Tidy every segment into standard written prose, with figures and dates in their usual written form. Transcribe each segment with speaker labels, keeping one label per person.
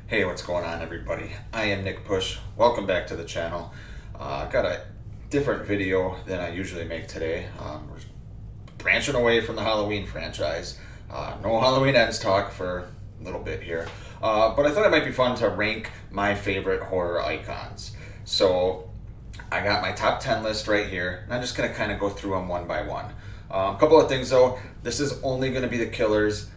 Speaker 1: Hey, what's going on, everybody? I am Nick Push. Welcome back to the channel. I've got a different video than I usually make today. We're branching away from the Halloween franchise. No Halloween Ends talk for a little bit here. But I thought it might be fun to rank my favorite horror icons. So I got my top 10 list right here, and I'm just going to kind of go through them one by one. A couple of things though. This is only going to be the killers.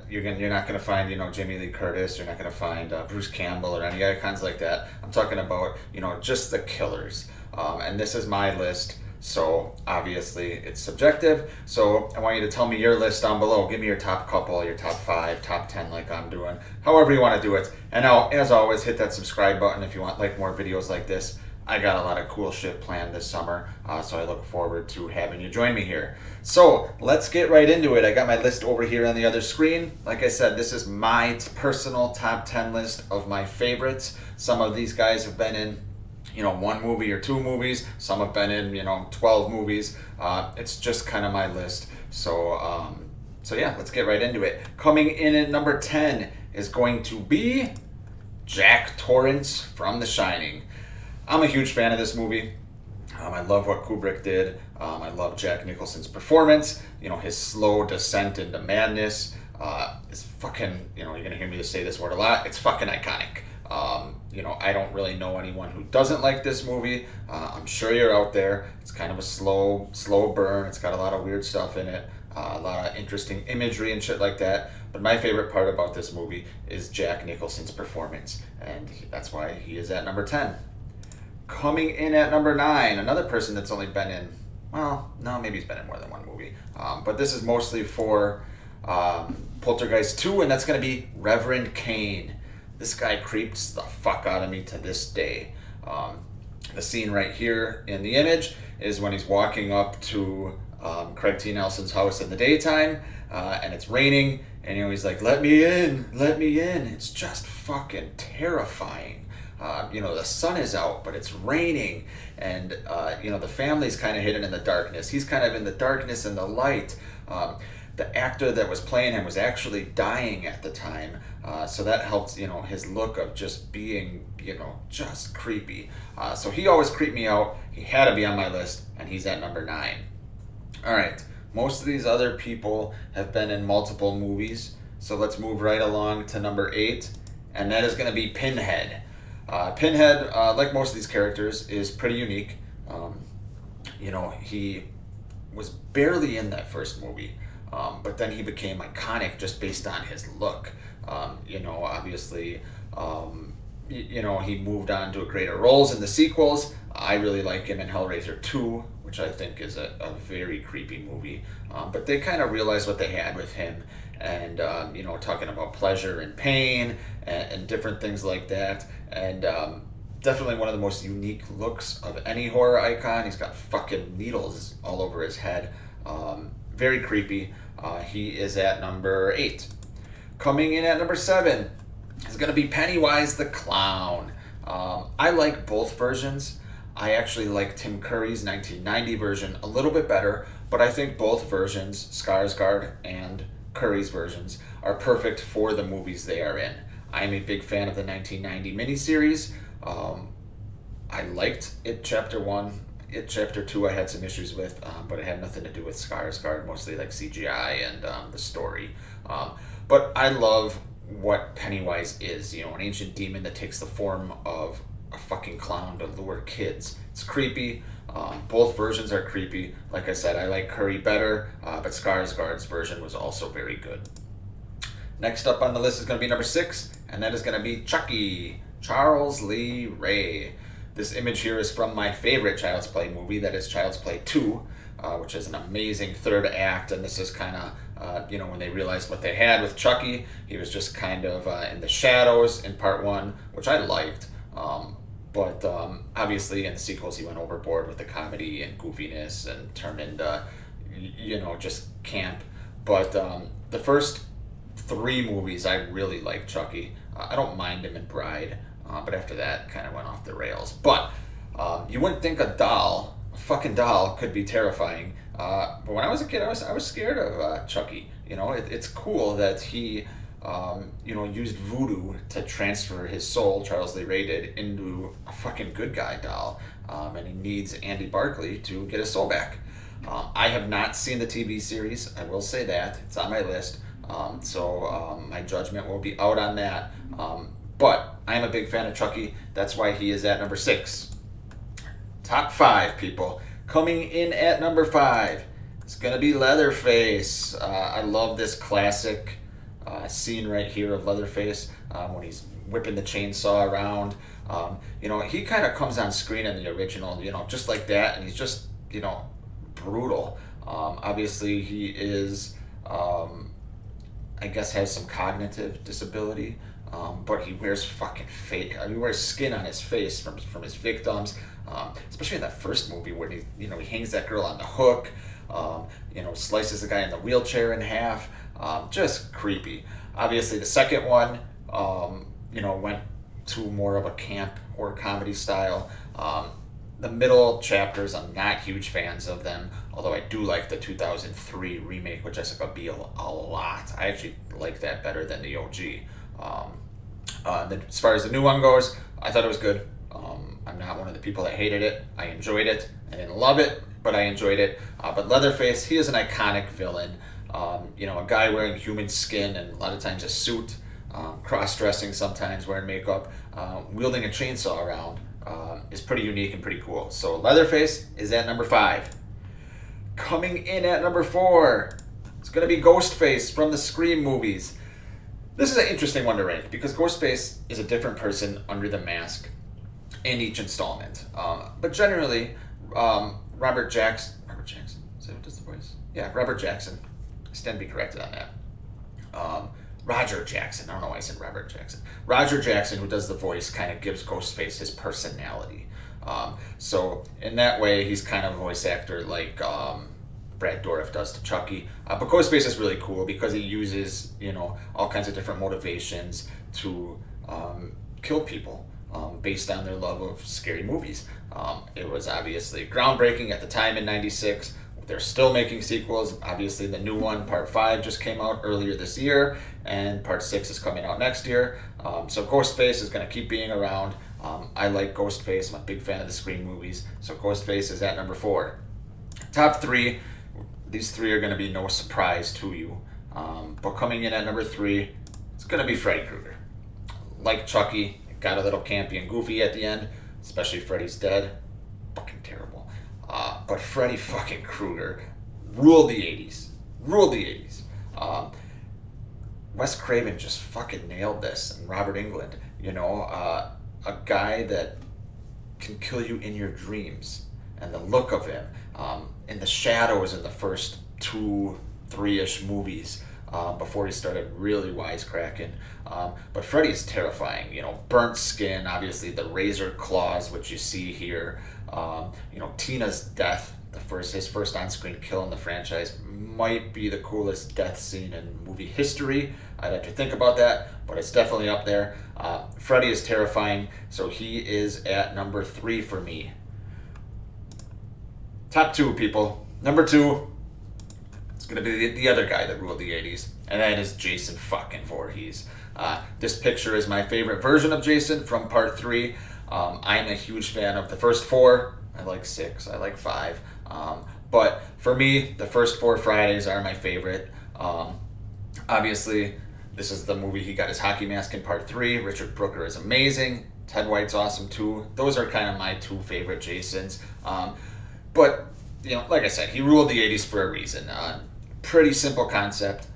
Speaker 1: You're not going to find Jamie Lee Curtis. You're not going to find Bruce Campbell or any icons like that. I'm talking about just the killers. And this is my list, so obviously it's subjective. So I want you to tell me your list down below. Give me your top couple, your top 5, top 10, like I'm doing. However you want to do it. And now, as always, hit that subscribe button if you want more videos like this. I got a lot of cool shit planned this summer, so I look forward to having you join me here. So let's get right into it. I got my list over here on the other screen. Like I said, this is my personal top 10 list of my favorites. Some of these guys have been in one movie or two movies. Some have been in 12 movies. It's just kind of my list. So yeah, let's get right into it. Coming in at number 10 is going to be Jack Torrance from The Shining. I'm a huge fan of this movie. I love what Kubrick did. I love Jack Nicholson's performance. His slow descent into madness is fucking, you're going to hear me say this word a lot. It's fucking iconic. I don't really know anyone who doesn't like this movie. I'm sure you're out there. It's kind of a slow burn. It's got a lot of weird stuff in it. A lot of interesting imagery and shit like that. But my favorite part about this movie is Jack Nicholson's performance. And that's why he is at number 10. Coming in at number 9, another person that's only been in, well, no, maybe he's been in more than one movie. But this is mostly for Poltergeist 2, and that's going to be Reverend Kane. This guy creeps the fuck out of me to this day. The scene right here in the image is when he's walking up to Craig T. Nelson's house in the daytime, and it's raining, and he's like, let me in. It's just fucking terrifying. The sun is out, but it's raining, and the family's kind of hidden in the darkness. He's kind of in the darkness and the light. The actor that was playing him was actually dying at the time, so that helps his look of just being just creepy. So he always creeped me out. He had to be on my list, and he's at number 9. All right, most of these other people have been in multiple movies, so let's move right along to number 8, and that is going to be Pinhead. Pinhead, like most of these characters, is pretty unique. He was barely in that first movie, but then he became iconic just based on his look. Obviously, he moved on to greater roles in the sequels. I really like him in Hellraiser 2, which I think is a very creepy movie. But they kind of realized what they had with him, and talking about pleasure and pain and different things like that. And definitely one of the most unique looks of any horror icon. He's got fucking needles all over his head. Very creepy. He is at number 8. Coming in at number 7 is going to be Pennywise the Clown. I like both versions. I actually like Tim Curry's 1990 version a little bit better, but I think both versions, Skarsgård and Curry's versions, are perfect for the movies they are in. I'm a big fan of the 1990 miniseries. I liked It Chapter 1. It Chapter 2 I had some issues with, but it had nothing to do with Skarsgård, mostly like CGI and the story. But I love what Pennywise is, an ancient demon that takes the form of a fucking clown to lure kids. It's creepy. Both versions are creepy. Like I said, I like Curry better, but Skarsgård's version was also very good. Next up on the list is going to be number 6, and that is going to be Chucky, Charles Lee Ray. This image here is from my favorite Child's Play movie, that is Child's Play 2, which is an amazing third act, and this is kind of, when they realized what they had with Chucky. He was just kind of in the shadows in part 1, which I liked. But obviously in the sequels he went overboard with the comedy and goofiness and turned into, just camp. But the first 3 movies I really like Chucky. I don't mind him in Bride, but after that kind of went off the rails. But you wouldn't think a fucking doll could be terrifying. But when I was a kid, I was scared of Chucky. It's cool that he used voodoo to transfer his soul, Charles Lee Ray did, into a fucking good guy doll. And he needs Andy Barclay to get his soul back. I have not seen the TV series, I will say that. It's on my list. So my judgment will be out on that. But I am a big fan of Chucky. That's why he is at number 6. Top 5, people. Coming in at number 5, it's going to be Leatherface. I love this classic scene right here of Leatherface when he's whipping the chainsaw around. He kind of comes on screen in the original, just like that, and he's just, brutal. Obviously, he is, I guess, has some cognitive disability, but he wears fucking face. He wears skin on his face from his victims, especially in that first movie where he hangs that girl on the hook, slices the guy in the wheelchair in half. Just creepy. Obviously, the second one, went to more of a camp horror comedy style. The middle chapters, I'm not huge fans of them, although I do like the 2003 remake with Jessica Biel a lot. I actually like that better than the OG. As far as the new one goes, I thought it was good. I'm not one of the people that hated it. I enjoyed it. I didn't love it, but I enjoyed it. But Leatherface, he is an iconic villain. A guy wearing human skin and a lot of times a suit, cross-dressing sometimes, wearing makeup, wielding a chainsaw around. Is pretty unique and pretty cool. So Leatherface is at number 5. Coming in at number 4, it's going to be Ghostface from the Scream movies. This is an interesting one to rank because Ghostface is a different person under the mask in each installment. But generally, Robert Jackson, is that what does the voice? Yeah, Robert Jackson. I stand to be corrected on that. Roger Jackson. I don't know why I said Robert Jackson. Roger Jackson, who does the voice, kind of gives Ghostface his personality. So in that way, he's kind of a voice actor like Brad Dourif does to Chucky. But Ghostface is really cool because he uses, all kinds of different motivations to kill people based on their love of scary movies. It was obviously groundbreaking at the time in '96. They're still making sequels. Obviously, the new one, Part 5, just came out earlier this year, and Part 6 is coming out next year. So Ghostface is going to keep being around. I like Ghostface. I'm a big fan of the Scream movies. So Ghostface is at number 4. Top 3, these 3 are going to be no surprise to you. But coming in at number 3, it's going to be Freddy Krueger. Like Chucky, it got a little campy and goofy at the end, especially Freddy's dead. Fucking terrible. But Freddy fucking Krueger ruled the 80s. Wes Craven just fucking nailed this. And Robert Englund, a guy that can kill you in your dreams. And the look of him, in the shadows in the first 2-3-ish movies, before he started really wisecracking. But Freddy is terrifying. Burnt skin, obviously the razor claws, which you see here. Tina's death, his first on-screen kill in the franchise, might be the coolest death scene in movie history. I'd have to think about that, but it's definitely up there. Freddy is terrifying, so he is at number 3 for me. Top 2, people. Number 2, it's going to be the other guy that ruled the 80s, and that is Jason fucking Voorhees. This picture is my favorite version of Jason from Part 3. I'm a huge fan of the first 4. I like 6. I like 5. But for me, the first 4 Fridays are my favorite. Obviously, this is the movie he got his hockey mask in Part 3. Richard Brooker is amazing. Ted White's awesome too. Those are kind of my 2 favorite Jasons. But, like I said, he ruled the 80s for a reason. Pretty simple concept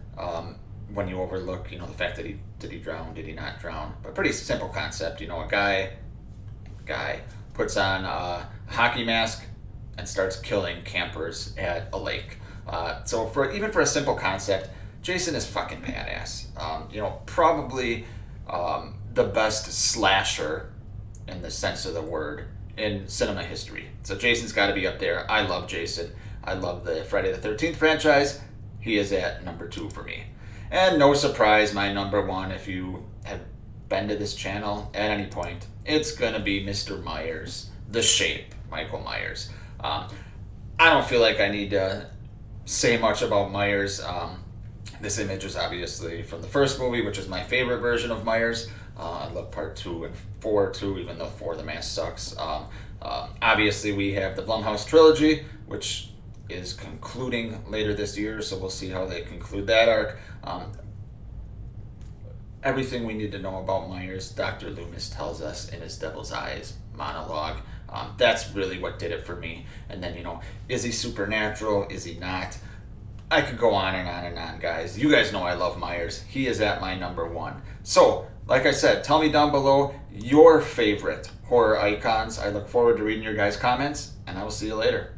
Speaker 1: when you overlook, the fact that did he drown, did he not drown? But pretty simple concept. A guy puts on a hockey mask and starts killing campers at a lake. So even for a simple concept, Jason is fucking badass. Probably the best slasher in the sense of the word in cinema history. So Jason's got to be up there. I love Jason. I love the Friday the 13th franchise. He is at number 2 for me. And no surprise, my number 1, if you have been to this channel at any point, it's going to be Mr. Myers, The Shape, Michael Myers. I don't feel like I need to say much about Myers. This image is obviously from the first movie, which is my favorite version of Myers. I love part 2 and 4 too, even though 4 the mask sucks. Obviously, we have the Blumhouse trilogy, which is concluding later this year, so we'll see how they conclude that arc. Everything we need to know about Myers, Dr. Loomis tells us in his Devil's Eyes monologue. That's really what did it for me. And then, is he supernatural? Is he not? I could go on and on and on, guys. You guys know I love Myers. He is at my number 1. So, like I said, tell me down below your favorite horror icons. I look forward to reading your guys' comments, and I will see you later.